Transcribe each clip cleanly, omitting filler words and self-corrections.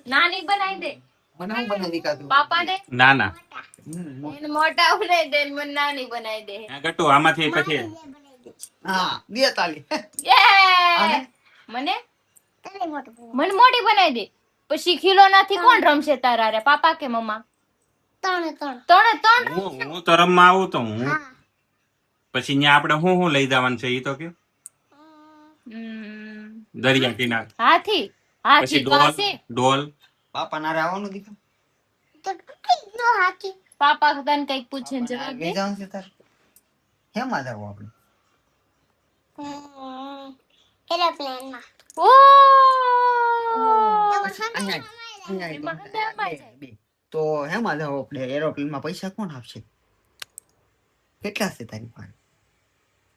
નાની બનાવી દે મને હું બનાવી કાતું પાપા ને ના ના એને મોટા બનાવી દે મને નાની બનાવી દે આ ગટુ આમાંથી પછી હા દે તાલી યે મને મને મોટી બનાવી દે પછી ખીલોનાથી કોણ રમશે તારા રે પાપા કે મમ્મા ત્રણ હું તો રમવા આવું તો હું પછી ત્યાં આપણે હું લઈ જવાનું છે એ તો કે દરિયા કિનારે હાથી પછી હાથી ડોલ પાસે ડોલ પાપા નારે આવવાનું દીકરા પાપા તને કઈક પૂછે ને જવાબ દે લઈ જવાનું છે તારે હેમાં જાવ આપણે ઓ તો હેમાં જાવ આપણે એરોપ્લેન માં પૈસા કોણ આપશે કેટલા છે તારી પાસે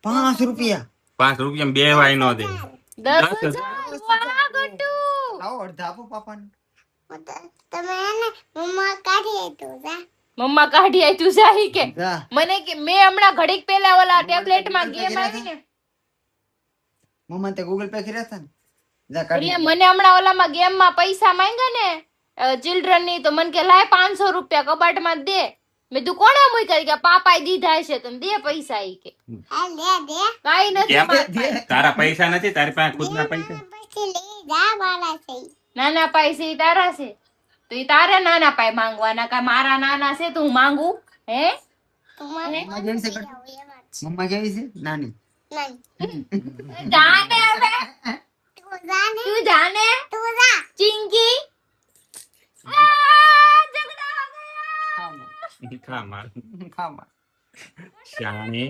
5 રૂપિયા 5 રૂપિયા બે વાય નો દે 10,000 વાહ ગટુ લાવો અડધા આપો પાપાને મમ્મા કાઢી આઈ તું જાહી કે જા મને કે મેં હમણાં ઘડીક પહેલા ઓલા ટેબ્લેટ માં ગેમ આવી ને મમ્મા તે ગૂગલ પે કર્યા હતા ને જા કાઢી એટલે મને હમણાં ઓલામાં ગેમ માં પૈસા માંગ્યા ને ચિલ્ડ્રન ની તો મને કે લાય 500 રૂપિયા કબાટ માં દે મેં તું કોને મૂક્યા કે પાપાએ દીધા છે તને દે પૈસા ઈ કે કાઈ નથી કેમ? મારા પાસે. તારા પૈસા નથી તારી પાસે ખુદના પૈસા નાના પૈસા ઈ તારા છે તો ઈ તારે નાના પાય માંગવાના કા મારા નાના છે તો હું માંગુ હે મમ્મા જેવી છે કાઢ. મમ્મા કેવી છે નાની જાને હવે તું જાને ચિંકી ઝઘડા હો ગયા ખા માર ખામાં શાણી